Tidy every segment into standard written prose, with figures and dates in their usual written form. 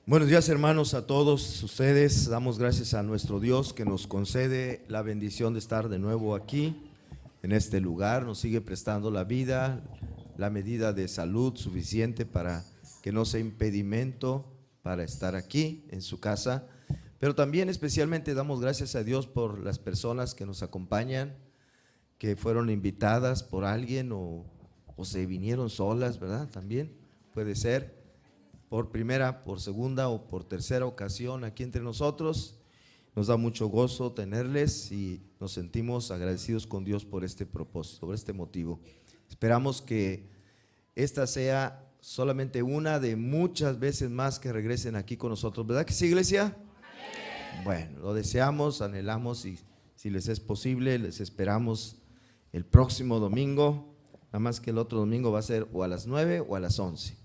Buenos días, hermanos, a todos ustedes. Damos gracias a nuestro Dios que nos concede la bendición de estar de nuevo aquí, en este lugar. Nos sigue prestando la vida, la medida de salud suficiente para que no sea impedimento para estar aquí en su casa. Pero también especialmente damos gracias a Dios por las personas que nos acompañan, que fueron invitadas por alguien o se vinieron solas, ¿verdad? También puede ser por primera, por segunda o por tercera ocasión aquí entre nosotros. Nos da mucho gozo tenerles y nos sentimos agradecidos con Dios por este propósito, por este motivo. Esperamos que esta sea solamente una de muchas veces más que regresen aquí con nosotros, ¿verdad que sí, iglesia? Amén. Bueno, lo deseamos, anhelamos y si les es posible, les esperamos el próximo domingo, nada más que el otro domingo va a ser o a las 9 o a las 11.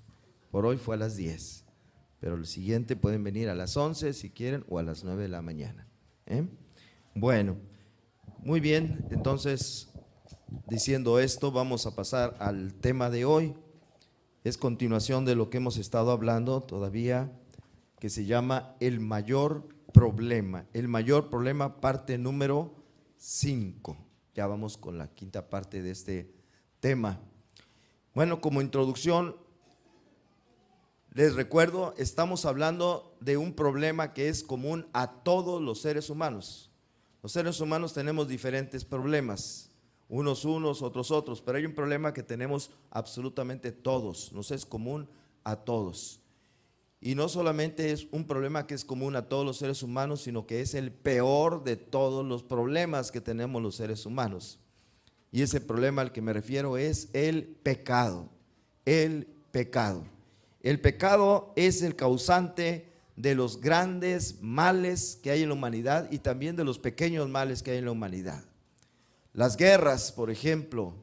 Por hoy fue a las 10, pero el siguiente pueden venir a las 11 si quieren o a las 9 de la mañana. Bueno, muy bien, entonces diciendo esto vamos a pasar al tema de hoy. Es continuación de lo que hemos estado hablando todavía, que se llama el mayor problema. El mayor problema, parte número 5. Ya vamos con la quinta parte de este tema. Bueno, como introducción, les recuerdo, estamos hablando de un problema que es común a todos los seres humanos. Los seres humanos tenemos diferentes problemas, unos, otros, pero hay un problema que tenemos absolutamente todos, nos es común a todos. Y no solamente es un problema que es común a todos los seres humanos, sino que es el peor de todos los problemas que tenemos los seres humanos. Y ese problema al que me refiero es el pecado, el pecado. El pecado es el causante de los grandes males que hay en la humanidad y también de los pequeños males que hay en la humanidad. Las guerras, por ejemplo,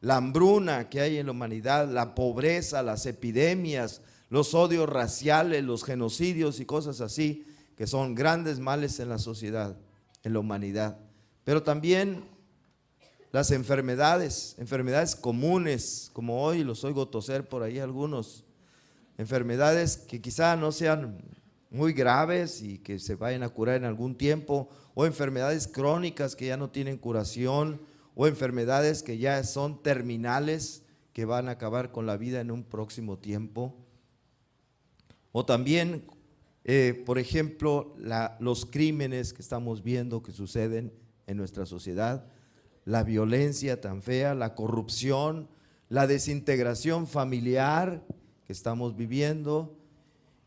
la hambruna que hay en la humanidad, la pobreza, las epidemias, los odios raciales, los genocidios y cosas así, que son grandes males en la sociedad, en la humanidad. Pero también las enfermedades comunes, como hoy los oigo toser por ahí algunos. Enfermedades que quizá no sean muy graves y que se vayan a curar en algún tiempo, o enfermedades crónicas que ya no tienen curación, o enfermedades que ya son terminales, que van a acabar con la vida en un próximo tiempo. O también, por ejemplo, los crímenes que estamos viendo que suceden en nuestra sociedad, la violencia tan fea, la corrupción, la desintegración familiar que estamos viviendo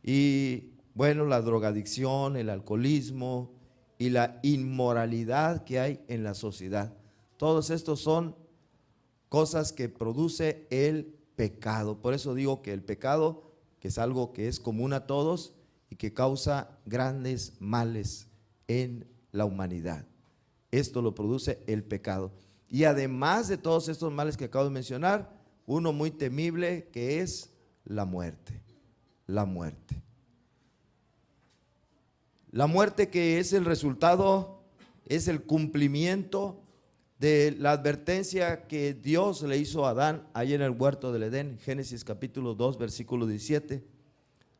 y bueno, la drogadicción, el alcoholismo y la inmoralidad que hay en la sociedad. Todos estos son cosas que produce el pecado. Por eso digo que el pecado, que es algo que es común a todos y que causa grandes males en la humanidad. Esto lo produce el pecado. Y además de todos estos males que acabo de mencionar, uno muy temible que es la muerte, la muerte. La muerte que es el resultado, es el cumplimiento de la advertencia que Dios le hizo a Adán ahí en el huerto del Edén, Génesis capítulo 2, versículo 17,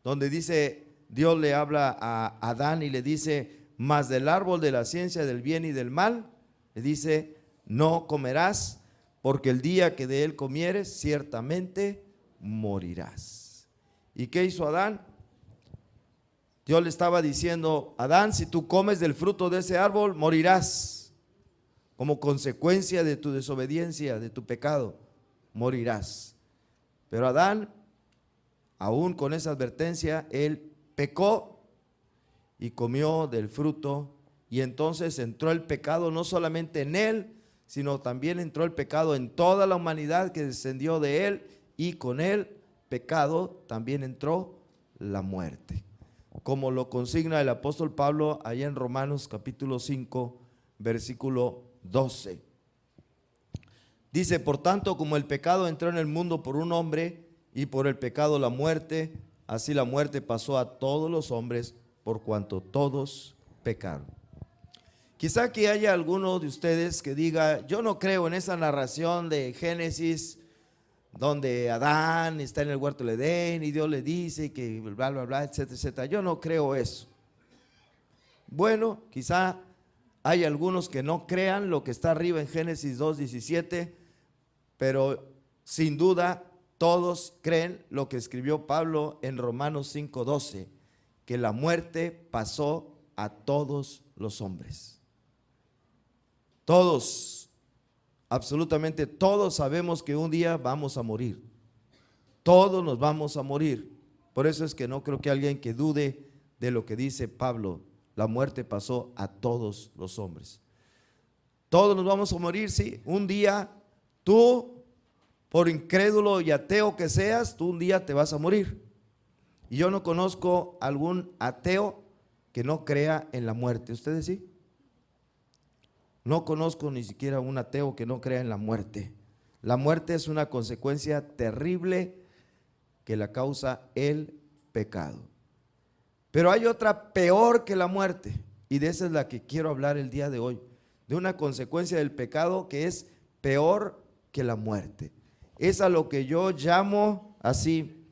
donde dice, Dios le habla a Adán y le dice, mas del árbol de la ciencia del bien y del mal, le dice, no comerás, porque el día que de él comieres, ciertamente morirás. ¿Y qué hizo Adán? Dios le estaba diciendo, Adán, si tú comes del fruto de ese árbol, morirás. Como consecuencia de tu desobediencia, de tu pecado, morirás. Pero Adán, aún con esa advertencia, él pecó y comió del fruto, y entonces entró el pecado no solamente en él, sino también entró el pecado en toda la humanidad que descendió de él, y con el pecado también entró la muerte, como lo consigna el apóstol Pablo allá en Romanos capítulo 5, versículo 12. Dice, por tanto, como el pecado entró en el mundo por un hombre, y por el pecado la muerte, así la muerte pasó a todos los hombres, por cuanto todos pecaron. Quizá que haya alguno de ustedes que diga, yo no creo en esa narración de Génesis, donde Adán está en el huerto del Edén y Dios le dice que bla, bla, bla, etcétera, etcétera. Yo no creo eso. Bueno, quizá hay algunos que no crean lo que está arriba en Génesis 2:17, pero sin duda todos creen lo que escribió Pablo en Romanos 5:12, que la muerte pasó a todos los hombres. Todos, absolutamente todos sabemos que un día vamos a morir. Todos nos vamos a morir. Por eso es que no creo que alguien que dude de lo que dice Pablo. La muerte pasó a todos los hombres. Todos nos vamos a morir, sí. Un día tú, por incrédulo y ateo que seas, tú un día te vas a morir. Y yo no conozco algún ateo que no crea en la muerte. ¿Ustedes sí? No conozco ni siquiera un ateo que no crea en la muerte. La muerte es una consecuencia terrible que la causa el pecado. Pero hay otra peor que la muerte, y de esa es la que quiero hablar el día de hoy, de una consecuencia del pecado que es peor que la muerte. Es a lo que yo llamo así,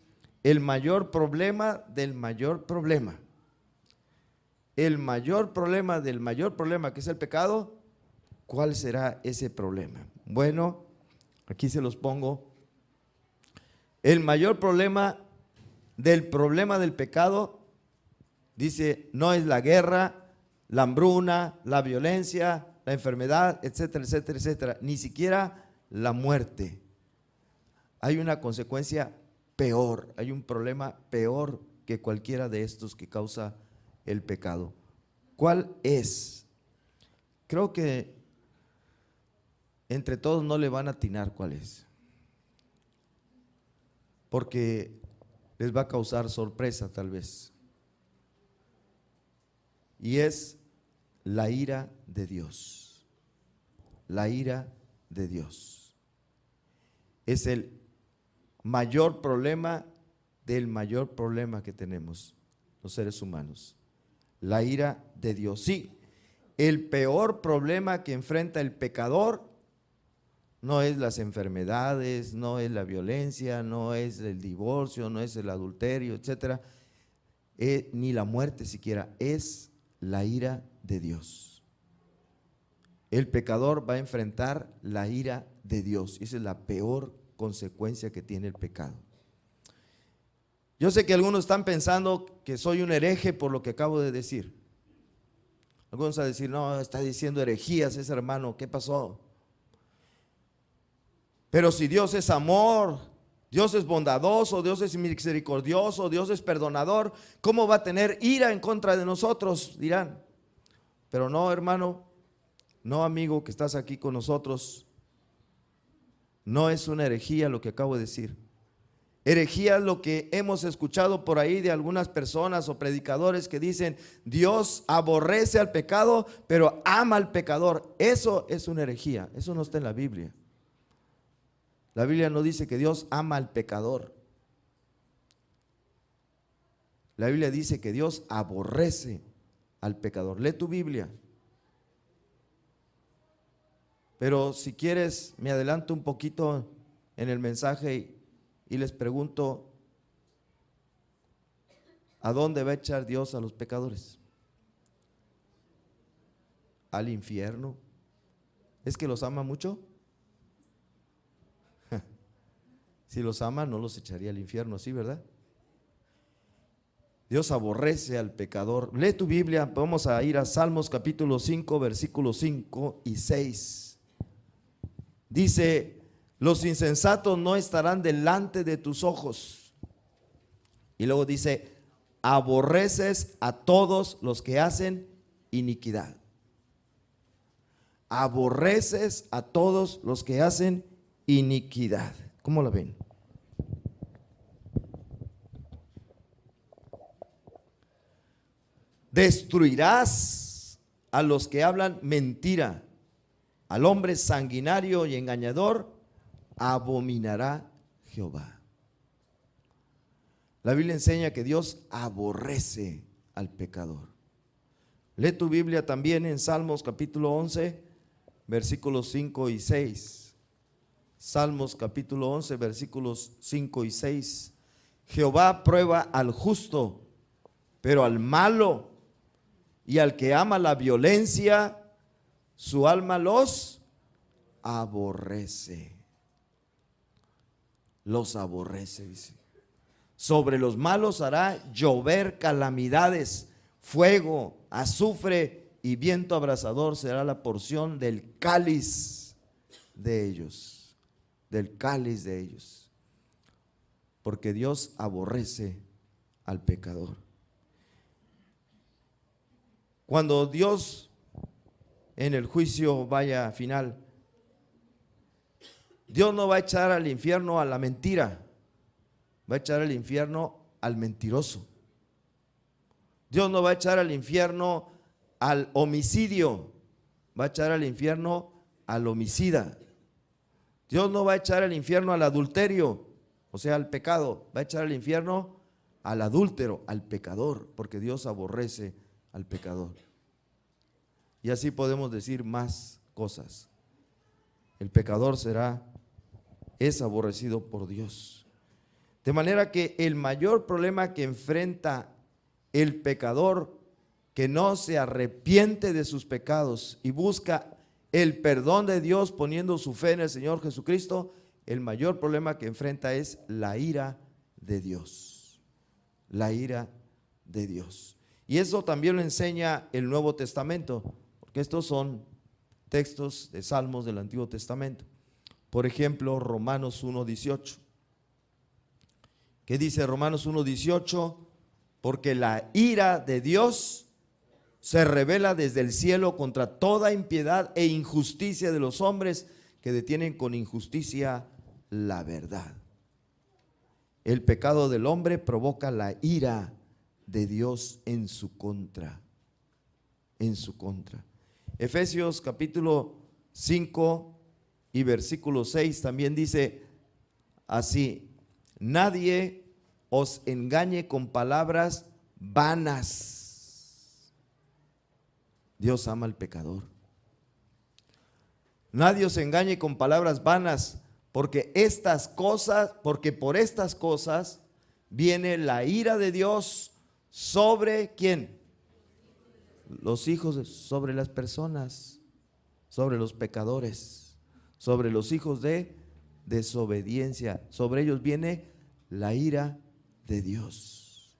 el mayor problema del mayor problema. El mayor problema del mayor problema, que es el pecado. ¿Cuál será ese problema? Bueno, aquí se los pongo. El mayor problema del pecado, dice, no es la guerra, la hambruna, la violencia, la enfermedad, etcétera, etcétera, etcétera, ni siquiera la muerte. Hay una consecuencia peor, hay un problema peor que cualquiera de estos que causa el pecado. ¿Cuál es? Creo que entre todos no le van a atinar cuál es, porque les va a causar sorpresa tal vez. Y es la ira de Dios. La ira de Dios es el mayor problema del mayor problema que tenemos los seres humanos. La ira de Dios. Sí, el peor problema que enfrenta el pecador no es las enfermedades, no es la violencia, no es el divorcio, no es el adulterio, etcétera, ni la muerte siquiera, es la ira de Dios. El pecador va a enfrentar la ira de Dios. Esa es la peor consecuencia que tiene el pecado. Yo sé que algunos están pensando que soy un hereje por lo que acabo de decir. Algunos van a decir, no, está diciendo herejías ese hermano, ¿qué pasó? Pero si Dios es amor, Dios es bondadoso, Dios es misericordioso, Dios es perdonador, ¿cómo va a tener ira en contra de nosotros? Dirán. Pero no, hermano, no, amigo que estás aquí con nosotros, no es una herejía lo que acabo de decir. Herejía es lo que hemos escuchado por ahí de algunas personas o predicadores que dicen, Dios aborrece al pecado, pero ama al pecador. Eso es una herejía, eso no está en la Biblia. La Biblia no dice que Dios ama al pecador. La Biblia dice que Dios aborrece al pecador. Lee tu Biblia. Pero si quieres, me adelanto un poquito en el mensaje y les pregunto, ¿a dónde va a echar Dios a los pecadores? ¿Al infierno? ¿Es que los ama mucho? Si los ama, no los echaría al infierno, ¿sí, verdad? Dios aborrece al pecador. Lee tu Biblia, vamos a ir a Salmos capítulo 5, versículos 5 y 6. Dice, los insensatos no estarán delante de tus ojos. Y luego dice, aborreces a todos los que hacen iniquidad. Aborreces a todos los que hacen iniquidad. ¿Cómo la ven? Destruirás a los que hablan mentira, al hombre sanguinario y engañador abominará Jehová. La Biblia enseña que Dios aborrece al pecador. Lee tu Biblia también en Salmos capítulo 11, versículos 5 y 6. Salmos capítulo 11, versículos 5 y 6. Jehová prueba al justo, pero al malo y al que ama la violencia, su alma los aborrece. Los aborrece, dice. Sobre los malos hará llover calamidades, fuego, azufre y viento abrasador será la porción del cáliz de ellos, del cáliz de ellos, porque Dios aborrece al pecador. Cuando Dios en el juicio vaya final, Dios no va a echar al infierno a la mentira, va a echar al infierno al mentiroso. Dios no va a echar al infierno al homicidio, va a echar al infierno al homicida. Dios no va a echar al infierno al adulterio, o sea, al pecado, va a echar al infierno al adúltero, al pecador, porque Dios aborrece al pecador. Y así podemos decir más cosas. El pecador es aborrecido por Dios. De manera que el mayor problema que enfrenta el pecador que no se arrepiente de sus pecados y busca el perdón de Dios poniendo su fe en el Señor Jesucristo, el mayor problema que enfrenta es la ira de Dios. La ira de Dios. Y eso también lo enseña el Nuevo Testamento, porque estos son textos de Salmos del Antiguo Testamento. Por ejemplo, Romanos 1:18. ¿Qué dice Romanos 1:18? Porque la ira de Dios se revela desde el cielo contra toda impiedad e injusticia de los hombres que detienen con injusticia la verdad. El pecado del hombre provoca la ira de Dios en su contra. En su contra. Efesios capítulo 5 y versículo 6 también dice así: nadie os engañe con palabras vanas. Dios ama al pecador. Nadie os engañe con palabras vanas, porque por estas cosas viene la ira de Dios sobre ¿quién? Los hijos, sobre las personas, sobre los pecadores, sobre los hijos de desobediencia. Sobre ellos viene la ira de Dios.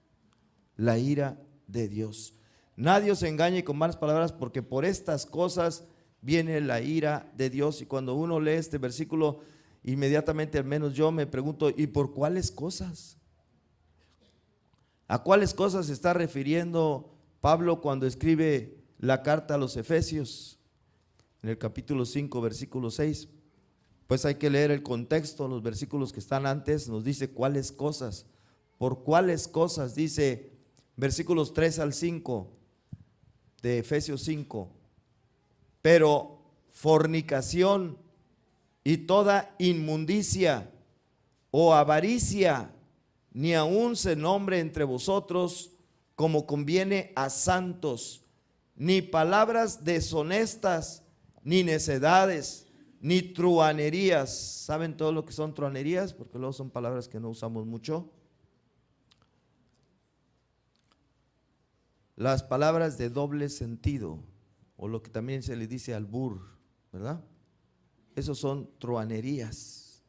La ira de Dios. Nadie os engañe con malas palabras, porque por estas cosas viene la ira de Dios. Y cuando uno lee este versículo, inmediatamente, al menos yo me pregunto, ¿y por cuáles cosas? ¿A cuáles cosas se está refiriendo Pablo cuando escribe la carta a los Efesios? En el capítulo 5, versículo 6. Pues hay que leer el contexto, los versículos que están antes nos dice cuáles cosas. ¿Por cuáles cosas? Dice versículos 3 al 5 de Efesios 5. Pero fornicación y toda inmundicia o avaricia, ni aun se nombre entre vosotros como conviene a santos, ni palabras deshonestas, ni necedades, ni truhanerías. ¿Saben todo lo que son truhanerías? Porque luego son palabras que no usamos mucho. Las palabras de doble sentido, o lo que también se le dice albur, ¿verdad? Esos son truhanerías.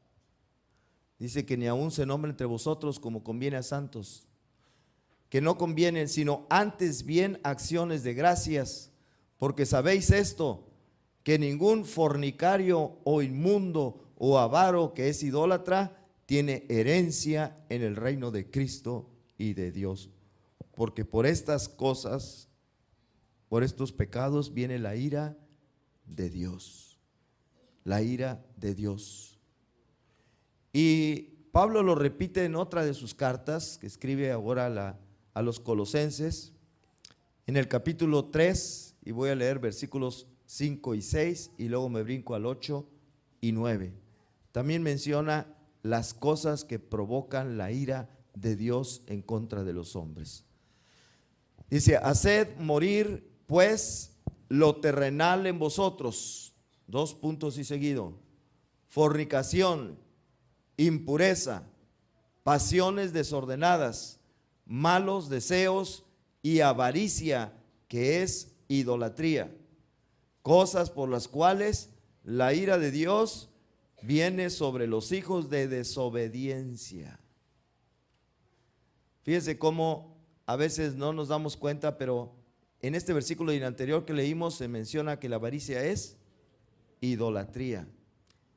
Dice que ni aun se nombre entre vosotros como conviene a santos, que no convienen, sino antes bien acciones de gracias, porque sabéis esto, que ningún fornicario o inmundo o avaro que es idólatra tiene herencia en el reino de Cristo y de Dios. Porque por estas cosas, por estos pecados viene la ira de Dios. La ira de Dios. Y Pablo lo repite en otra de sus cartas que escribe ahora a los Colosenses, en el capítulo 3, y voy a leer versículos 5 y 6 y luego me brinco al 8 y 9. También menciona las cosas que provocan la ira de Dios en contra de los hombres. Dice: haced morir pues lo terrenal en vosotros, 2 puntos y seguido: fornicación, impureza, pasiones desordenadas, malos deseos y avaricia, que es idolatría, cosas por las cuales la ira de Dios viene sobre los hijos de desobediencia. Fíjense cómo a veces no nos damos cuenta, pero en este versículo y en el anterior que leímos se menciona que la avaricia es idolatría.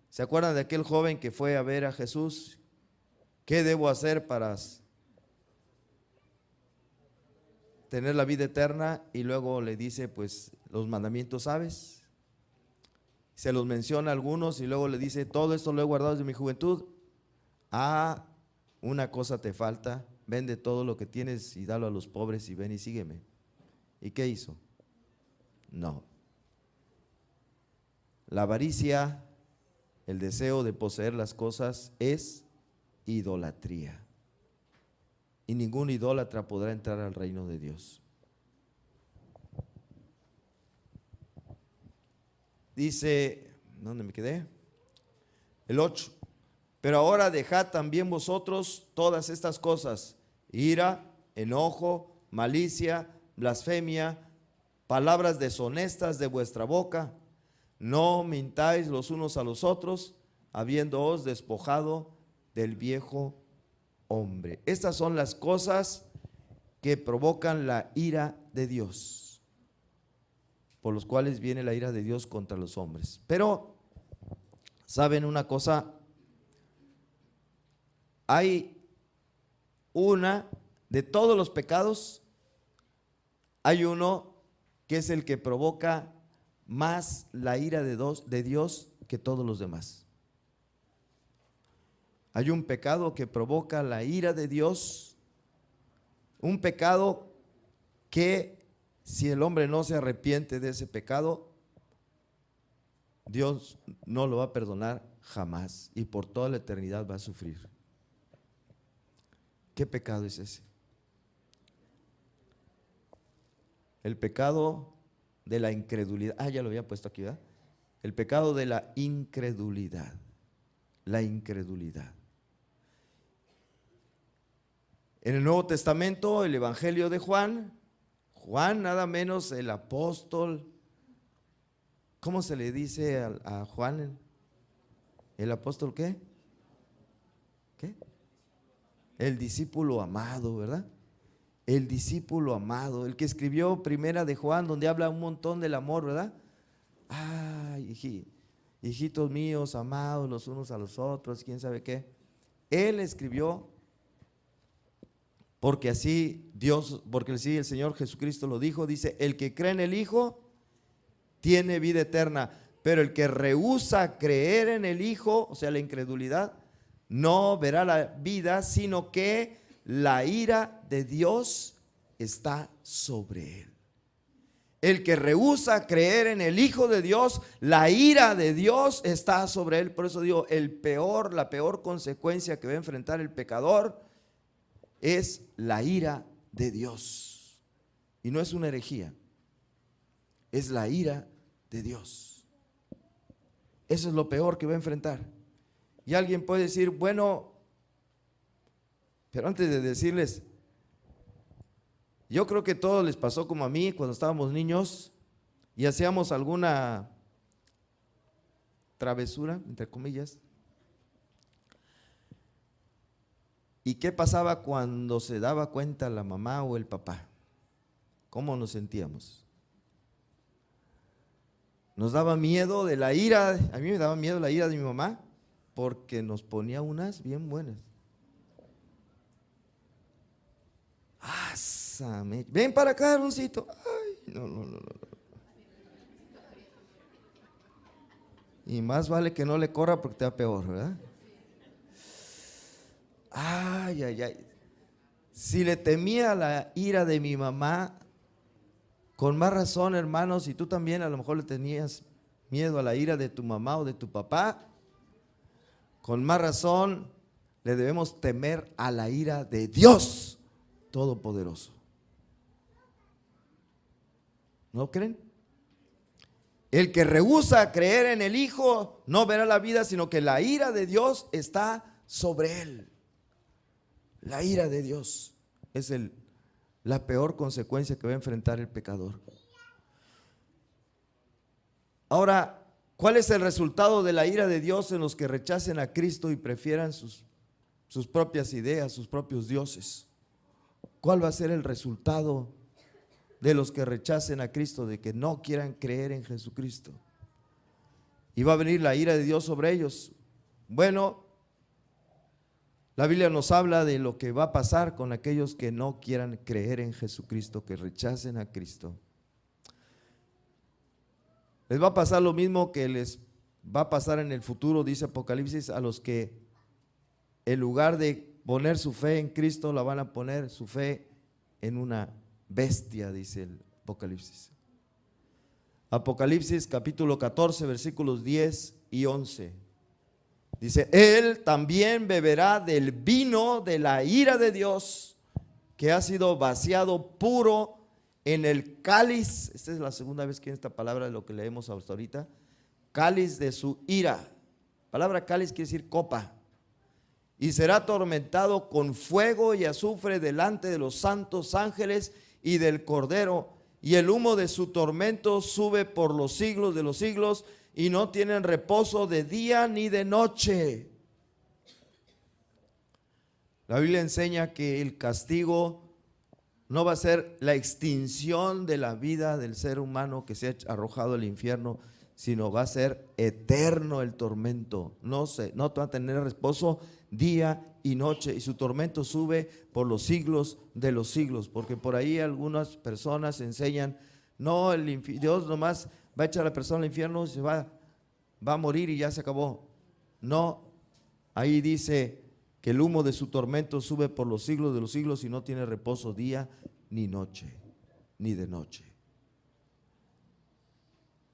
¿Se acuerdan de aquel joven que fue a ver a Jesús? ¿Qué debo hacer para tener la vida eterna? Y luego le dice, pues los mandamientos sabes. Se los menciona a algunos y luego le dice, todo esto lo he guardado desde mi juventud. Ah, una cosa te falta, vende todo lo que tienes y dalo a los pobres y ven y sígueme. ¿Y qué hizo? No. La avaricia, el deseo de poseer las cosas, es idolatría. Y ningún idólatra podrá entrar al reino de Dios. Dice, ¿dónde me quedé? El 8. Pero ahora dejad también vosotros todas estas cosas: ira, enojo, malicia, blasfemia, palabras deshonestas de vuestra boca. No mintáis los unos a los otros, habiéndoos despojado del viejo hombre. Estas son las cosas que provocan la ira de Dios, por los cuales viene la ira de Dios contra los hombres. Pero, ¿saben una cosa? Hay de todos los pecados, hay uno que es el que provoca más la ira de Dios que todos los demás. Hay un pecado que provoca la ira de Dios, un pecado que si el hombre no se arrepiente de ese pecado, Dios no lo va a perdonar jamás y por toda la eternidad va a sufrir. ¿Qué pecado es ese? El pecado de la incredulidad. Ya lo había puesto aquí, ¿verdad? El pecado de la incredulidad. La incredulidad. En el Nuevo Testamento, el Evangelio de Juan, nada menos el apóstol. ¿Cómo se le dice a Juan? ¿El apóstol qué? ¿Qué? El discípulo amado, ¿verdad? El discípulo amado, el que escribió Primera de Juan, donde habla un montón del amor, ¿verdad? Hijitos míos, amados los unos a los otros, quién sabe qué. Él escribió porque así el Señor Jesucristo lo dijo, dice, el que cree en el Hijo tiene vida eterna, pero el que rehúsa creer en el Hijo, o sea, la incredulidad, no verá la vida, sino que la ira de Dios está sobre él. El que rehúsa creer en el Hijo de Dios, la ira de Dios está sobre él. Por eso digo, la peor consecuencia que va a enfrentar el pecador es la ira de Dios. Y no es una herejía, es la ira de Dios. Eso es lo peor que va a enfrentar. Y alguien puede decir, bueno, pero antes de decirles, yo creo que todo les pasó como a mí cuando estábamos niños y hacíamos alguna travesura, entre comillas. ¿Y qué pasaba cuando se daba cuenta la mamá o el papá? ¿Cómo nos sentíamos? Nos daba miedo de la ira, a mí me daba miedo la ira de mi mamá, porque nos ponía unas bien buenas. Ven para acá, Aaroncito. Ay, no. Y más vale que no le corra porque te va peor, ¿verdad? Si le temía la ira de mi mamá, con más razón, hermanos, y tú también a lo mejor le tenías miedo a la ira de tu mamá o de tu papá, con más razón le debemos temer a la ira de Dios Todopoderoso. ¿No creen? El que rehúsa creer en el Hijo no verá la vida, sino que la ira de Dios está sobre él. La ira de Dios es la peor consecuencia que va a enfrentar el pecador. Ahora, ¿cuál es el resultado de la ira de Dios en los que rechacen a Cristo y prefieran sus propias ideas, sus propios dioses? ¿Cuál va a ser el resultado de los que rechacen a Cristo, de que no quieran creer en Jesucristo? Y va a venir la ira de Dios sobre ellos. Bueno, la Biblia nos habla de lo que va a pasar con aquellos que no quieran creer en Jesucristo, que rechacen a Cristo. Les va a pasar lo mismo que les va a pasar en el futuro, dice Apocalipsis, a los que en lugar de poner su fe en Cristo, la van a poner su fe en una bestia, dice el Apocalipsis. Apocalipsis capítulo 14, versículos 10 y 11. Dice, él también beberá del vino de la ira de Dios, que ha sido vaciado puro en el cáliz. Esta es la segunda vez que en esta palabra de lo que leemos hasta ahorita. Cáliz de su ira. Palabra cáliz quiere decir copa. Y será atormentado con fuego y azufre delante de los santos ángeles y del Cordero. Y el humo de su tormento sube por los siglos de los siglos, y no tienen reposo de día ni de noche. La Biblia enseña que el castigo no va a ser la extinción de la vida del ser humano que se ha arrojado al infierno, sino va a ser eterno el tormento. No va a tener reposo día y noche, y su tormento sube por los siglos de los siglos. Porque por ahí algunas personas enseñan, no, Dios nomás va a echar a la persona al infierno, se va a morir y ya se acabó. No, ahí dice que el humo de su tormento sube por los siglos de los siglos y no tiene reposo día ni noche, ni de noche.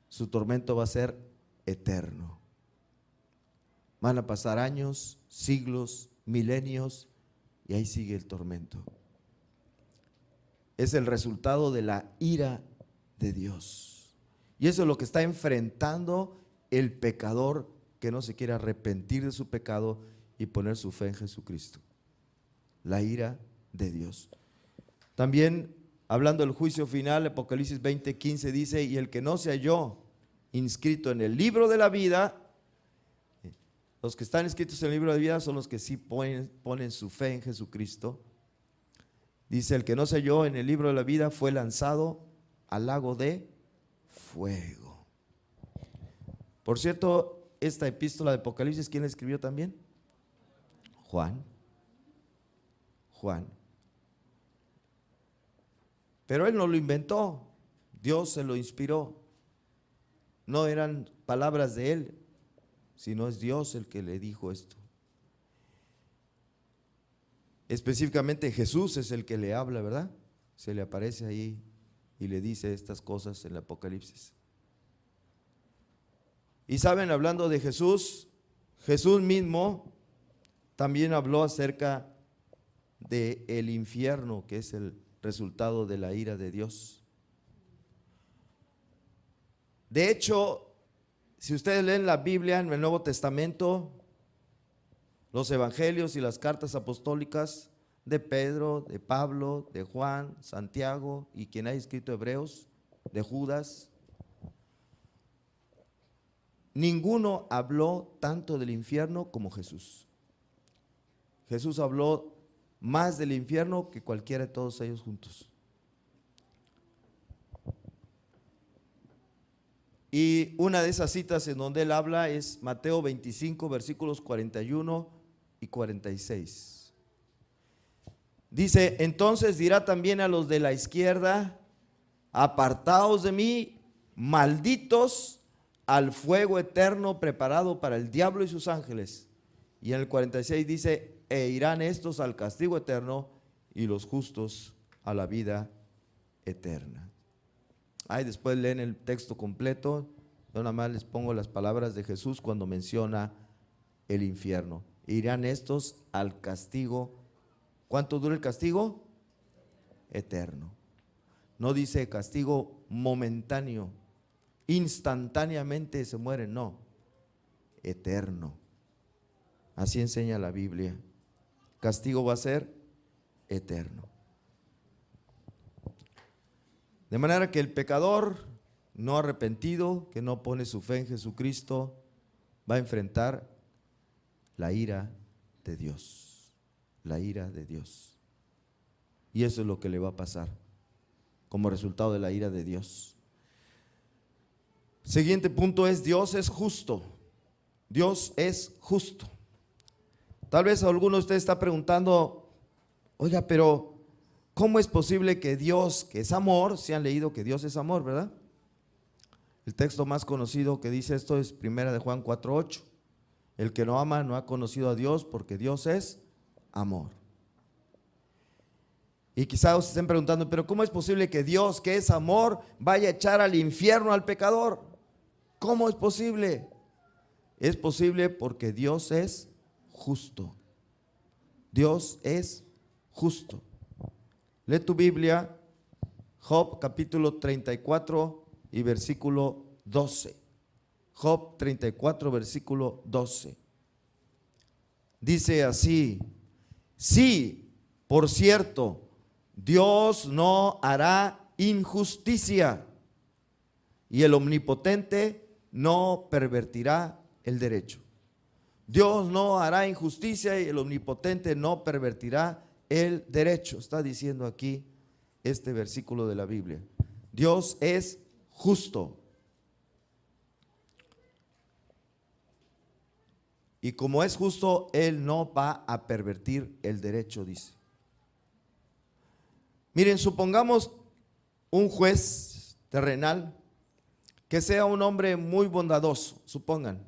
Su tormento va a ser eterno. Van a pasar años, siglos, milenios, y ahí sigue el tormento. Es el resultado de la ira de Dios. Y eso es lo que está enfrentando el pecador que no se quiere arrepentir de su pecado y poner su fe en Jesucristo. La ira de Dios. También, hablando del juicio final, Apocalipsis 20:15 dice, y el que no se halló inscrito en el libro de la vida. Los que están inscritos en el libro de vida son los que sí ponen su fe en Jesucristo. Dice, el que no se halló en el libro de la vida fue lanzado al lago de fuego. Por cierto, esta epístola de Apocalipsis, ¿quién la escribió también? Juan. Pero él no lo inventó, Dios se lo inspiró. No eran palabras de él, sino es Dios el que le dijo esto. Específicamente Jesús es el que le habla, ¿verdad? Se le aparece ahí y le dice estas cosas en el Apocalipsis. Y saben, hablando de Jesús, Jesús mismo también habló acerca del infierno, que es el resultado de la ira de Dios. De hecho, si ustedes leen la Biblia en el Nuevo Testamento, los evangelios y las cartas apostólicas de Pedro, de Pablo, de Juan, Santiago y quien ha escrito Hebreos, de Judas, ninguno habló tanto del infierno como Jesús. Jesús habló más del infierno que cualquiera de todos ellos juntos. Y una de esas citas en donde él habla es Mateo 25, versículos 41 y 46. Dice, entonces dirá también a los de la izquierda, apartaos de mí, malditos, al fuego eterno preparado para el diablo y sus ángeles. Y en el 46 dice, e irán estos al castigo eterno y los justos a la vida eterna. Ahí después leen el texto completo. Yo nada más les pongo las palabras de Jesús cuando menciona el infierno. Irán estos al castigo. ¿Cuánto dura el castigo? Eterno. No dice castigo momentáneo, instantáneamente se muere, no, eterno. Así enseña la Biblia. Castigo va a ser eterno. De manera que el pecador no arrepentido, que no pone su fe en Jesucristo, va a enfrentar la ira de Dios. La ira de Dios. Y eso es lo que le va a pasar como resultado de la ira de Dios. Siguiente punto es: Dios es justo. Dios es justo. Tal vez alguno de ustedes está preguntando: oiga, pero ¿cómo es posible que Dios, que es amor? Si han leído que Dios es amor, ¿verdad? El texto más conocido que dice esto es 1 de Juan 4:8. El que no ama no ha conocido a Dios, porque Dios es amor. Y quizás ustedes estén preguntando: pero ¿cómo es posible que Dios, que es amor, vaya a echar al infierno al pecador? ¿Cómo es posible? Es posible porque Dios es justo. Dios es justo. Lee tu Biblia, Job capítulo 34 y versículo 12. Job 34, versículo 12. Dice así: sí, por cierto, Dios no hará injusticia, y el Omnipotente no pervertirá el derecho. Dios no hará injusticia y el Omnipotente no pervertirá el derecho. Está diciendo aquí este versículo de la Biblia. Dios es justo. Y como es justo, Él no va a pervertir el derecho, dice. Miren, supongamos un juez terrenal que sea un hombre muy bondadoso, supongan.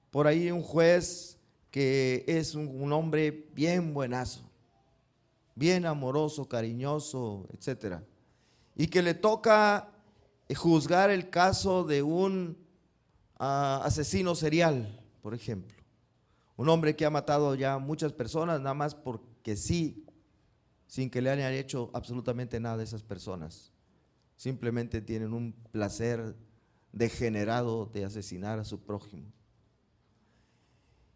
Por ahí un juez que es un hombre bien buenazo, bien amoroso, cariñoso, etcétera, y que le toca juzgar el caso de un asesino serial, por ejemplo. Un hombre que ha matado ya muchas personas nada más porque sí, sin que le hayan hecho absolutamente nada a esas personas. Simplemente tienen un placer degenerado de asesinar a su prójimo.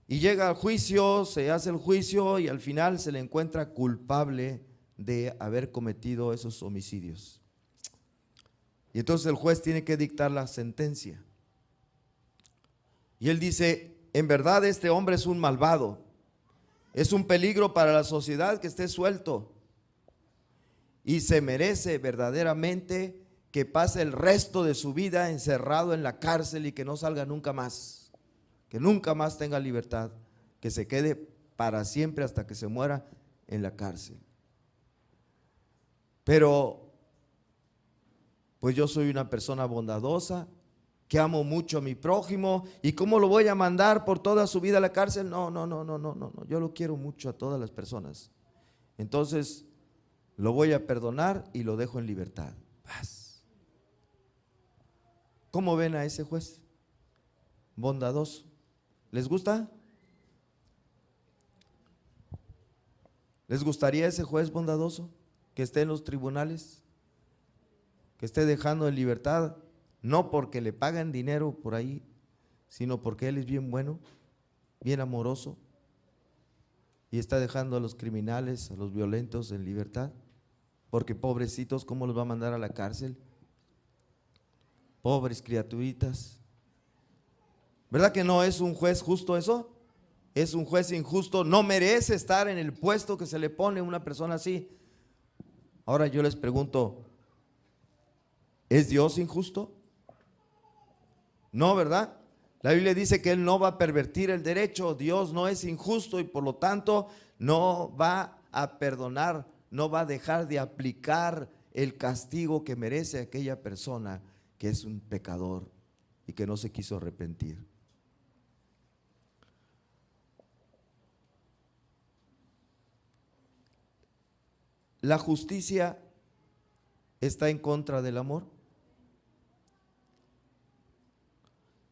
Y llega al juicio, se hace el juicio y al final se le encuentra culpable de haber cometido esos homicidios. Y entonces el juez tiene que dictar la sentencia. Y él dice: en verdad este hombre es un malvado, es un peligro para la sociedad que esté suelto, y se merece verdaderamente que pase el resto de su vida encerrado en la cárcel y que no salga nunca más, que nunca más tenga libertad, que se quede para siempre hasta que se muera en la cárcel. Pero pues yo soy una persona bondadosa, que amo mucho a mi prójimo, ¿y cómo lo voy a mandar por toda su vida a la cárcel? No, yo lo quiero mucho a todas las personas. Entonces lo voy a perdonar y lo dejo en libertad. Paz. ¿Cómo ven a ese juez bondadoso? ¿Les gusta? ¿Les gustaría ese juez bondadoso que esté en los tribunales, que esté dejando en libertad? No porque le pagan dinero por ahí, sino porque él es bien bueno, bien amoroso, y está dejando a los criminales, a los violentos en libertad. Porque pobrecitos, ¿cómo los va a mandar a la cárcel? Pobres criaturitas. ¿Verdad que no es un juez justo eso? Es un juez injusto, no merece estar en el puesto que se le pone a una persona así. Ahora yo les pregunto, ¿es Dios injusto? No, ¿verdad? La Biblia dice que Él no va a pervertir el derecho. Dios no es injusto y por lo tanto no va a perdonar, no va a dejar de aplicar el castigo que merece aquella persona que es un pecador y que no se quiso arrepentir. ¿La justicia está en contra del amor?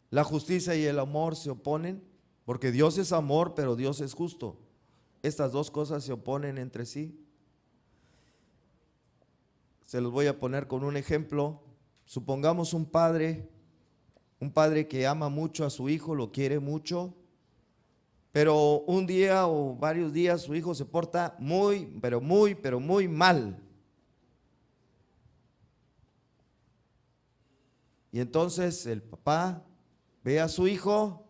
La justicia y el amor se oponen, porque Dios es amor, pero Dios es justo. Estas dos cosas se oponen entre sí. Se los voy a poner con un ejemplo. Supongamos un padre Un padre que ama mucho a su hijo, lo quiere mucho, pero un día o varios días su hijo se porta pero muy mal. Y entonces el papá ve a su hijo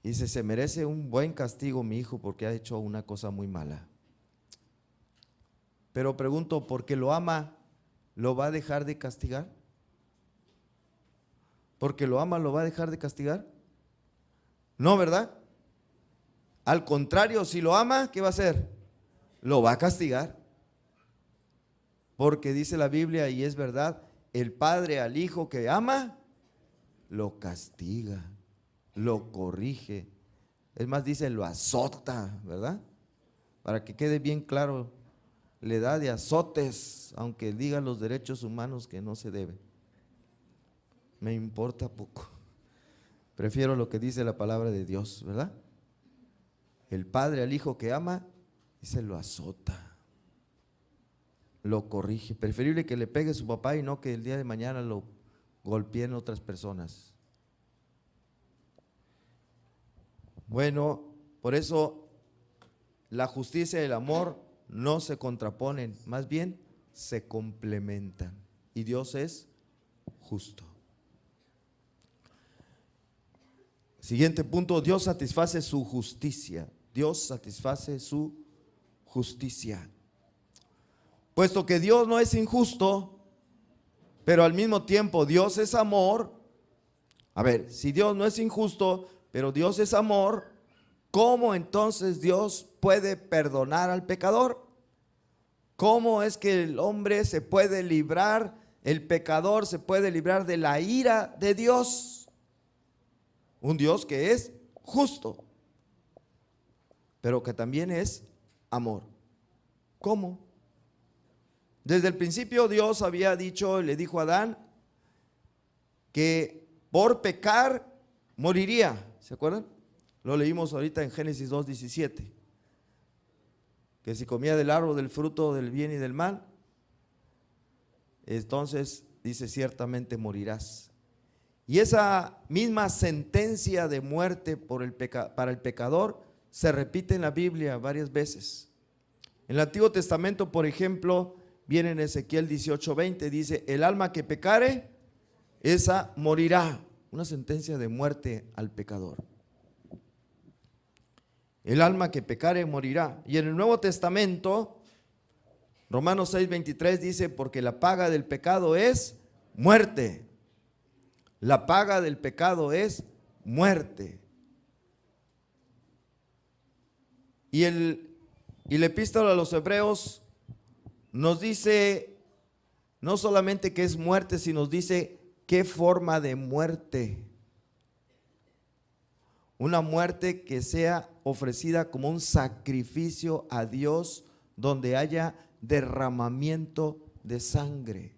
y dice, se merece un buen castigo mi hijo porque ha hecho una cosa muy mala. Pero pregunto, ¿porque lo ama, lo va a dejar de castigar? ¿Porque lo ama, lo va a dejar de castigar? No, ¿verdad? Al contrario, si lo ama, ¿qué va a hacer? Lo va a castigar. Porque dice la Biblia, y es verdad, el padre al hijo que ama, lo castiga, lo corrige. Es más, dice, lo azota, ¿verdad? Para que quede bien claro, le da de azotes, aunque digan los derechos humanos que no se debe. Me importa poco. Prefiero lo que dice la palabra de Dios, ¿verdad? El padre al hijo que ama, dice, lo azota, lo corrige. Preferible que le pegue su papá y no que el día de mañana lo golpeen otras personas. Bueno, por eso la justicia y el amor no se contraponen, más bien se complementan. Y Dios es justo. Siguiente punto, Dios satisface su justicia. Dios satisface su justicia. Puesto que Dios no es injusto, pero al mismo tiempo Dios es amor. A ver, si Dios no es injusto, pero Dios es amor, ¿cómo entonces Dios puede perdonar al pecador? ¿Cómo es que el hombre se puede librar, el pecador se puede librar de la ira de Dios? Un Dios que es justo, pero que también es amor. ¿Cómo? Desde el principio Dios había dicho, le dijo a Adán, que por pecar moriría. ¿Se acuerdan? Lo leímos ahorita en Génesis 2:17. Que si comía del árbol del fruto del bien y del mal, entonces dice, ciertamente morirás. Y esa misma sentencia de muerte para el pecador se repite en la Biblia varias veces. En el Antiguo Testamento, por ejemplo, viene en Ezequiel 18:20, dice, el alma que pecare, esa morirá. Una sentencia de muerte al pecador. El alma que pecare morirá. Y en el Nuevo Testamento, Romanos 6:23 dice, porque la paga del pecado es muerte. La paga del pecado es muerte. Y la epístola a los Hebreos nos dice no solamente que es muerte, sino nos dice qué forma de muerte. Una muerte que sea ofrecida como un sacrificio a Dios, donde haya derramamiento de sangre.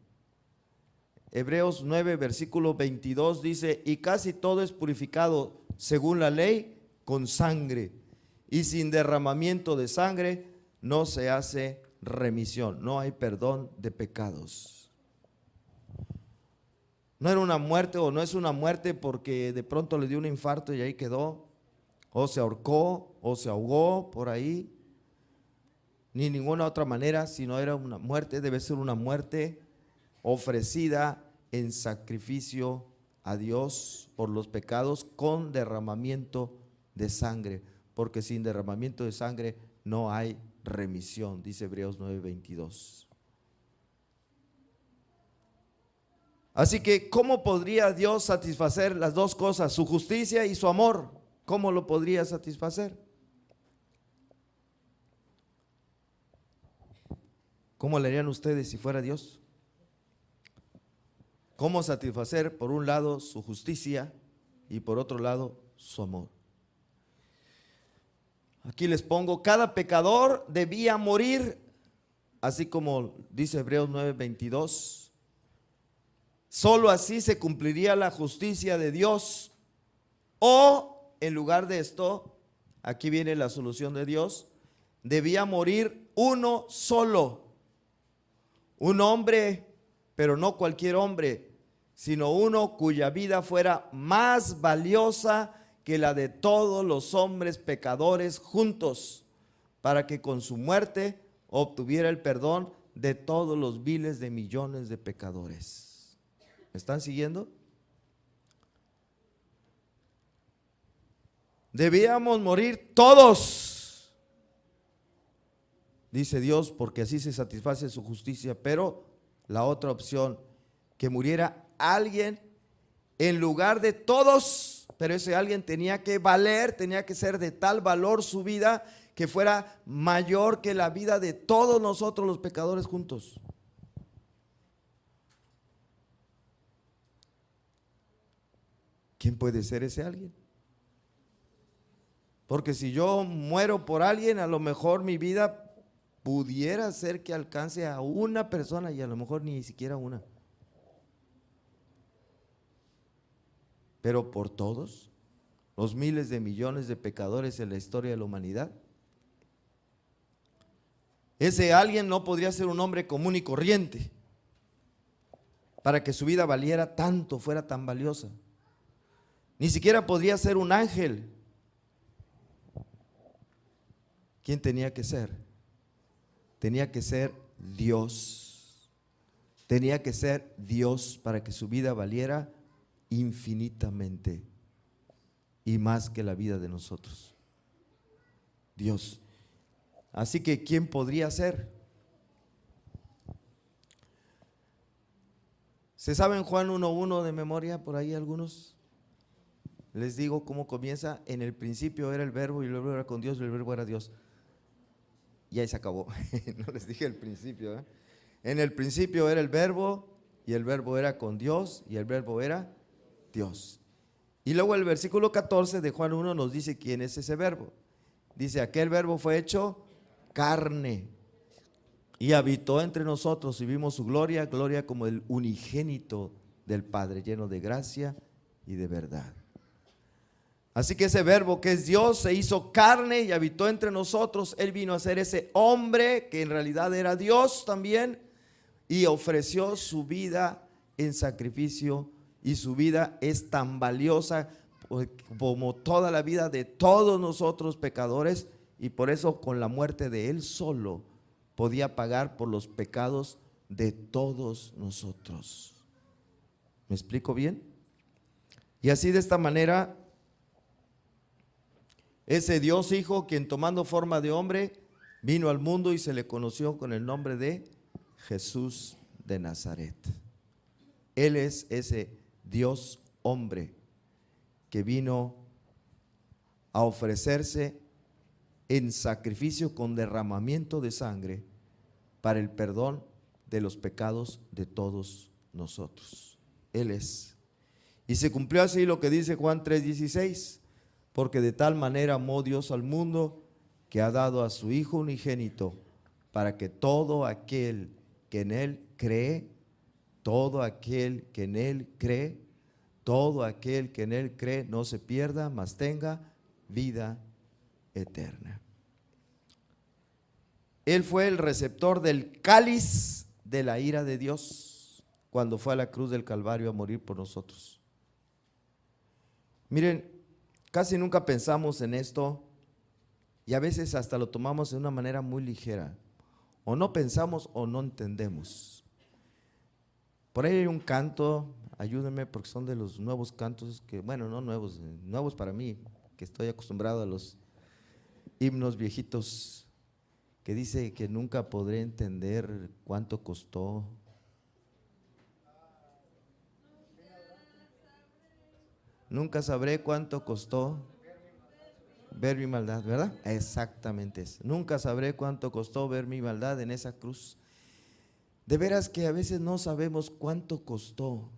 Hebreos 9, versículo 22 dice, y casi todo es purificado según la ley con sangre, y sin derramamiento de sangre no se hace remisión, no hay perdón de pecados. No era una muerte o no es una muerte porque de pronto le dio un infarto y ahí quedó, o se ahorcó o se ahogó por ahí, ni ninguna otra manera, sino era una muerte, debe ser una muerte ofrecida en sacrificio a Dios por los pecados con derramamiento de sangre, porque sin derramamiento de sangre no hay remisión, dice Hebreos 9:22. Así que, ¿cómo podría Dios satisfacer las dos cosas, su justicia y su amor? ¿Cómo lo podría satisfacer? ¿Cómo le harían ustedes si fuera Dios? ¿Cómo satisfacer por un lado su justicia y por otro lado su amor? Aquí les pongo, cada pecador debía morir, así como dice Hebreos 9:22. Solo así se cumpliría la justicia de Dios. O en lugar de esto, aquí viene la solución de Dios, debía morir uno solo. Un hombre, pero no cualquier hombre, sino uno cuya vida fuera más valiosa que la de todos los hombres pecadores juntos, para que con su muerte obtuviera el perdón de todos los miles de millones de pecadores. ¿Me están siguiendo? Debíamos morir todos, dice Dios, porque así se satisface su justicia. Pero la otra opción, que muriera alguien en lugar de todos, pero ese alguien tenía que valer, tenía que ser de tal valor su vida que fuera mayor que la vida de todos nosotros los pecadores juntos. ¿Quién puede ser ese alguien? Porque si yo muero por alguien, a lo mejor mi vida pudiera ser que alcance a una persona y a lo mejor ni siquiera una. Pero por todos los miles de millones de pecadores en la historia de la humanidad, ese alguien no podría ser un hombre común y corriente para que su vida valiera tanto, fuera tan valiosa. Ni siquiera podría ser un ángel. ¿Quién tenía que ser? Tenía que ser Dios. Tenía que ser Dios para que su vida valiera infinitamente y más que la vida de nosotros. Dios. Así que ¿quién podría ser? ¿Se saben Juan 1:1 de memoria por ahí algunos? Les digo cómo comienza. En el principio era el verbo y el verbo era con Dios y el verbo era Dios. Y ahí se acabó. No les dije el principio, ¿eh? En el principio era el verbo y el verbo era con Dios y el verbo era Dios. Y luego el versículo 14 de Juan 1 nos dice quién es ese verbo. Dice: aquel verbo fue hecho carne y habitó entre nosotros y vimos su gloria, gloria como el unigénito del Padre, lleno de gracia y de verdad. Así que ese verbo que es Dios se hizo carne y habitó entre nosotros. Él vino a ser ese hombre que en realidad era Dios también y ofreció su vida en sacrificio, y su vida es tan valiosa como toda la vida de todos nosotros pecadores, y por eso con la muerte de Él solo podía pagar por los pecados de todos nosotros. ¿Me explico bien? Y así, de esta manera, ese Dios Hijo, quien tomando forma de hombre vino al mundo y se le conoció con el nombre de Jesús de Nazaret. Él es ese Dios hombre que vino a ofrecerse en sacrificio con derramamiento de sangre para el perdón de los pecados de todos nosotros. Él es. Y se cumplió así lo que dice Juan 3:16, porque de tal manera amó Dios al mundo que ha dado a su Hijo unigénito, para que todo aquel que en Él cree, todo aquel que en Él cree, todo aquel que en Él cree no se pierda, mas tenga vida eterna. Él fue el receptor del cáliz de la ira de Dios cuando fue a la cruz del Calvario a morir por nosotros. Miren, casi nunca pensamos en esto y a veces hasta lo tomamos de una manera muy ligera. O no pensamos o no entendemos. Por ahí hay un canto, ayúdenme porque son de los nuevos cantos que, bueno, no nuevos, nuevos para mí, que estoy acostumbrado a los himnos viejitos, que dice que nunca podré entender cuánto costó. Nunca sabré cuánto costó ver mi maldad, ¿verdad? Exactamente eso. Nunca sabré cuánto costó ver mi maldad en esa cruz. De veras que a veces no sabemos cuánto costó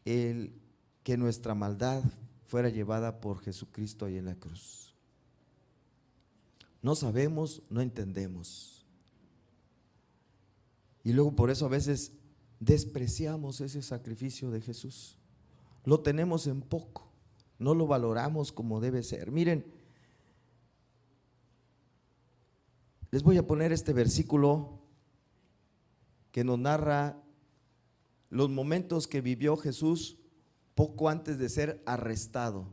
el que nuestra maldad fuera llevada por Jesucristo ahí en la cruz. No sabemos, no entendemos. Y luego por eso a veces despreciamos ese sacrificio de Jesús. Lo tenemos en poco, no lo valoramos como debe ser. Miren, les voy a poner este versículo que nos narra los momentos que vivió Jesús poco antes de ser arrestado.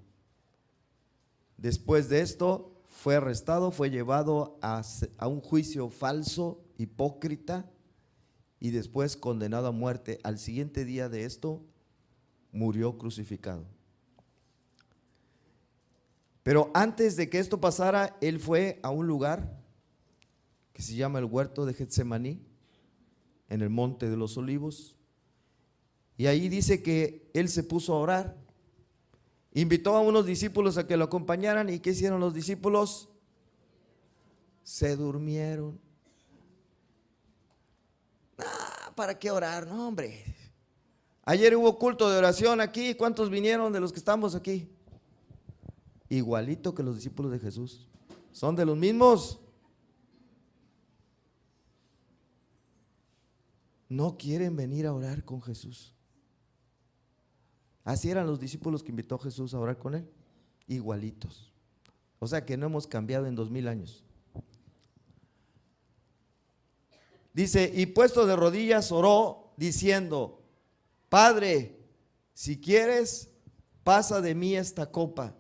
Después de esto fue arrestado, fue llevado a un juicio falso, hipócrita, y después condenado a muerte. Al siguiente día de esto murió crucificado. Pero antes de que esto pasara, él fue a un lugar que se llama el huerto de Getsemaní, en el monte de los olivos, y ahí dice que él se puso a orar. Invitó a unos discípulos a que lo acompañaran. ¿Y qué hicieron los discípulos? Se durmieron. ¿Para qué orar? No, hombre. Ayer hubo culto de oración aquí. ¿Cuántos vinieron de los que estamos aquí? Igualito que los discípulos de Jesús. ¿Son de los mismos? No quieren venir a orar con Jesús. Así eran los discípulos que invitó Jesús a orar con él. Igualitos. O sea que no hemos cambiado en 2000 años. Dice, y puesto de rodillas oró diciendo: Padre, si quieres, pasa de mí esta copa,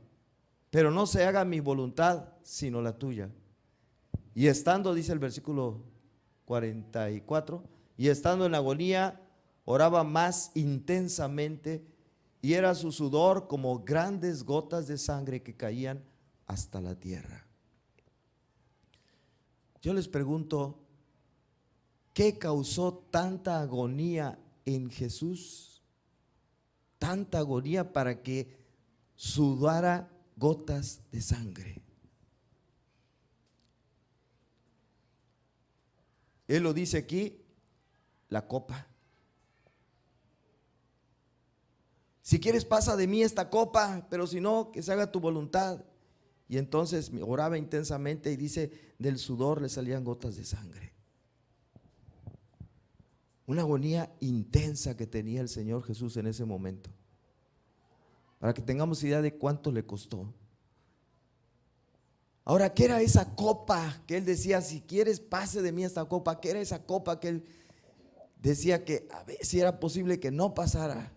pero no se haga mi voluntad, sino la tuya. Y estando, dice el versículo 44, y estando en agonía, oraba más intensamente, y era su sudor como grandes gotas de sangre que caían hasta la tierra. Yo les pregunto, ¿qué causó tanta agonía en Jesús? Tanta agonía para que sudara gotas de sangre. Él lo dice aquí, la copa. Si quieres, pasa de mí esta copa, pero si no, que se haga tu voluntad. Y entonces oraba intensamente y dice, del sudor le salían gotas de sangre. Una agonía intensa que tenía el Señor Jesús en ese momento. Para que tengamos idea de cuánto le costó. Ahora, ¿qué era esa copa que él decía, si quieres pase de mí esta copa? ¿Qué era esa copa que él decía que a ver si era posible que no pasara?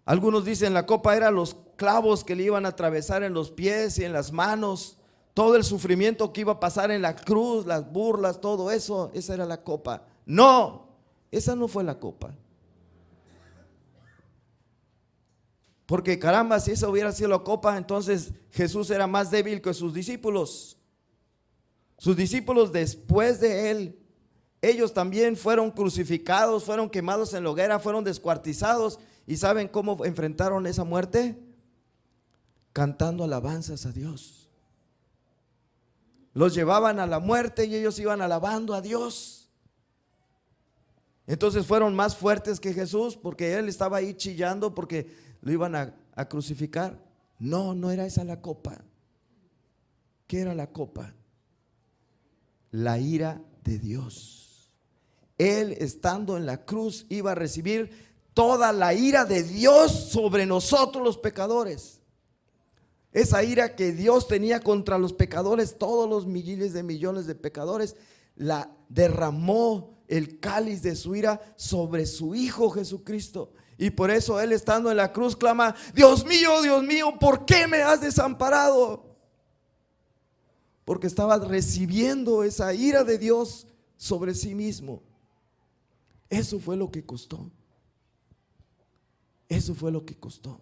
Algunos dicen la copa era los clavos que le iban a atravesar en los pies y en las manos, todo el sufrimiento que iba a pasar en la cruz, las burlas, todo eso, esa era la copa. No, esa no fue la copa. Porque caramba, si esa hubiera sido la copa, entonces Jesús era más débil que sus discípulos. Sus discípulos después de él, ellos también fueron crucificados, fueron quemados en la hoguera, fueron descuartizados. ¿Y saben cómo enfrentaron esa muerte? Cantando alabanzas a Dios. Los llevaban a la muerte y ellos iban alabando a Dios. Entonces fueron más fuertes que Jesús porque él estaba ahí chillando porque lo iban a crucificar. No, no era esa la copa. ¿Qué era la copa? La ira de Dios. Él, estando en la cruz, iba a recibir toda la ira de Dios sobre nosotros los pecadores. Esa ira que Dios tenía contra los pecadores, todos los miles de millones de pecadores, la derramó el cáliz de su ira sobre su Hijo Jesucristo. Y por eso él, estando en la cruz, clama: Dios mío, ¿por qué me has desamparado? Porque estaba recibiendo esa ira de Dios sobre sí mismo. Eso fue lo que costó. Eso fue lo que costó.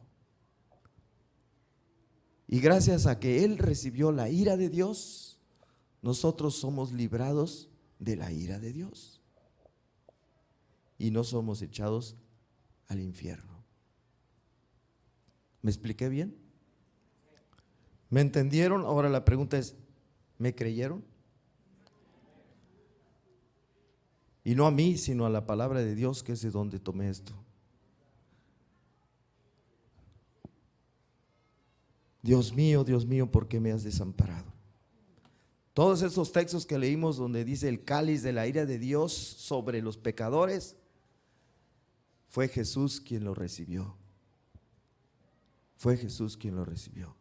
Y gracias a que él recibió la ira de Dios, nosotros somos librados de la ira de Dios. Y no somos echados al infierno. ¿Me expliqué bien? ¿Me entendieron? Ahora la pregunta es, ¿me creyeron? Y no a mí, sino a la palabra de Dios, que es de donde tomé esto. Dios mío, ¿por qué me has desamparado? Todos esos textos que leímos donde dice el cáliz de la ira de Dios sobre los pecadores, fue Jesús quien lo recibió. Fue Jesús quien lo recibió.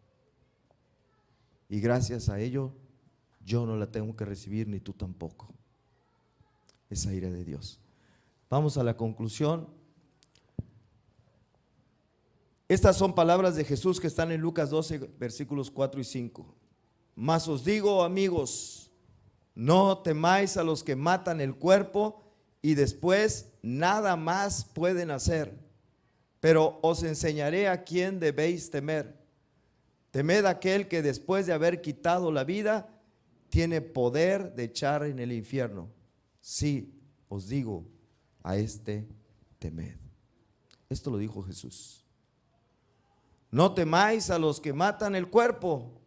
Y gracias a ello, yo no la tengo que recibir, ni tú tampoco. esa ira de Dios. Vamos a la conclusión. Estas son palabras de Jesús que están en Lucas 12, versículos 4 y 5. Mas os digo, amigos, no temáis a los que matan el cuerpo y después nada más pueden hacer, pero os enseñaré a quién debéis temer. Temed a aquel que después de haber quitado la vida, tiene poder de echar en el infierno. Sí, os digo, a este temed. Esto lo dijo Jesús. No temáis a los que matan el cuerpo.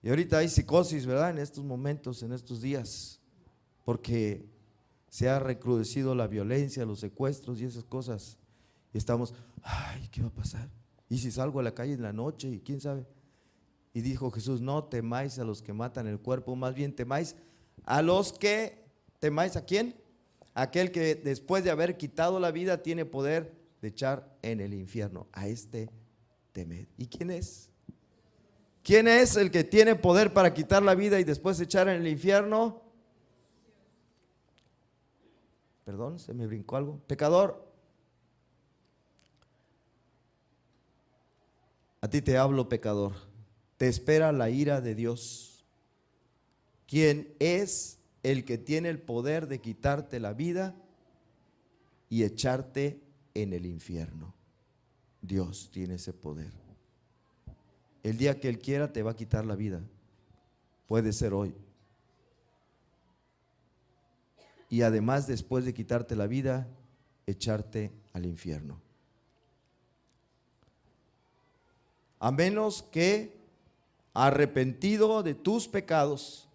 Y ahorita hay psicosis, ¿verdad? En estos momentos, en estos días, porque se ha recrudecido la violencia, los secuestros y esas cosas. Y estamos, ay, ¿qué va a pasar? ¿Y si salgo a la calle en la noche? ¿Y quién sabe? Y dijo Jesús, no temáis a los que matan el cuerpo, más bien temáis a los que, ¿temáis a quién? Aquel que después de haber quitado la vida tiene poder de echar en el infierno. A este temed. ¿Y quién es? ¿Quién es el que tiene poder para quitar la vida y después echar en el infierno? Perdón, se me brincó algo. Pecador. A ti te hablo, pecador. Te espera la ira de Dios. ¿Quién es el que tiene el poder de quitarte la vida y echarte en el infierno? Dios tiene ese poder. El día que Él quiera te va a quitar la vida. Puede ser hoy. Y además, después de quitarte la vida, echarte al infierno. A menos que, arrepentido de tus pecados,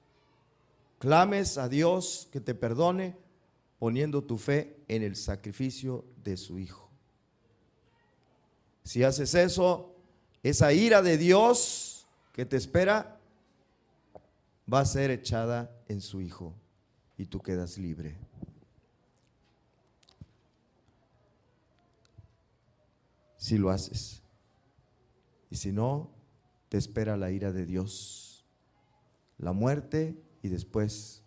clames a Dios que te perdone, poniendo tu fe en el sacrificio de su Hijo. Si haces eso, esa ira de Dios que te espera va a ser echada en su Hijo y tú quedas libre. Si lo haces. Y si no, te espera la ira de Dios, la muerte y después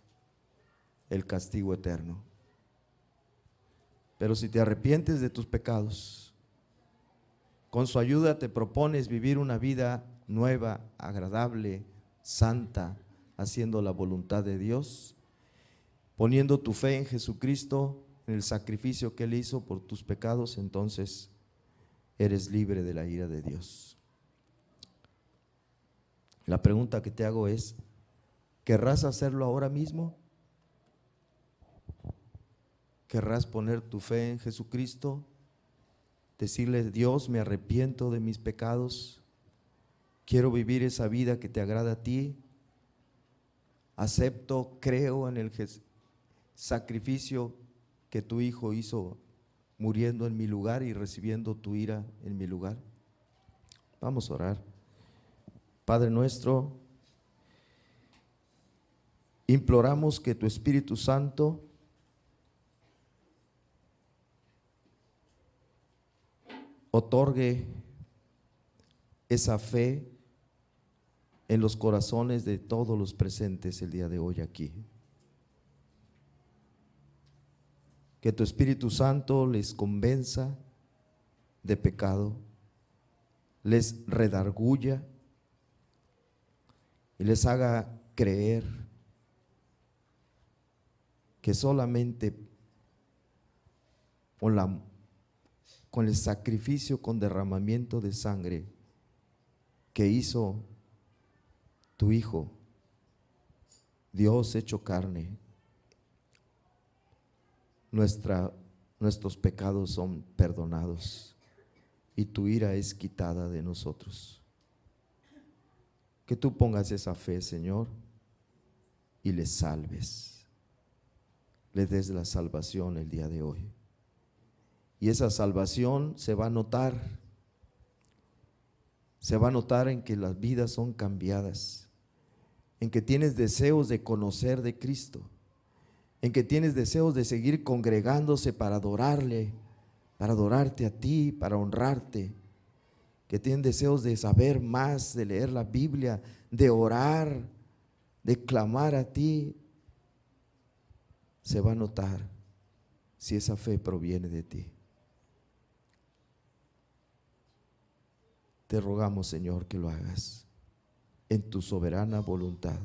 el castigo eterno. Pero si te arrepientes de tus pecados, con su ayuda te propones vivir una vida nueva, agradable, santa, haciendo la voluntad de Dios, poniendo tu fe en Jesucristo, en el sacrificio que Él hizo por tus pecados, entonces eres libre de la ira de Dios. La pregunta que te hago es, ¿querrás hacerlo ahora mismo? ¿Querrás poner tu fe en Jesucristo? Decirle, Dios, me arrepiento de mis pecados, quiero vivir esa vida que te agrada a ti, acepto, creo en el sacrificio que tu Hijo hizo muriendo en mi lugar y recibiendo tu ira en mi lugar. Vamos a orar. Padre nuestro, imploramos que tu Espíritu Santo otorgue esa fe en los corazones de todos los presentes el día de hoy aquí. Que tu Espíritu Santo les convenza de pecado, les redarguya y les haga creer que solamente con el sacrificio, con derramamiento de sangre que hizo tu Hijo, Dios hecho carne, nuestros pecados son perdonados y tu ira es quitada de nosotros. Que tú pongas esa fe, Señor, y les salves, les des la salvación el día de hoy. Y esa salvación se va a notar en que las vidas son cambiadas, en que tienes deseos de conocer de Cristo, en que tienes deseos de seguir congregándose para adorarle, para adorarte a ti, para honrarte, que tienen deseos de saber más, de leer la Biblia, de orar, de clamar a ti, se va a notar si esa fe proviene de ti. Te rogamos, Señor, que lo hagas en tu soberana voluntad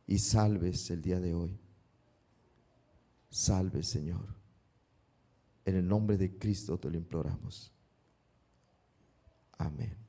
y salves el día de hoy. Salve, Señor. En el nombre de Cristo te lo imploramos. Amén.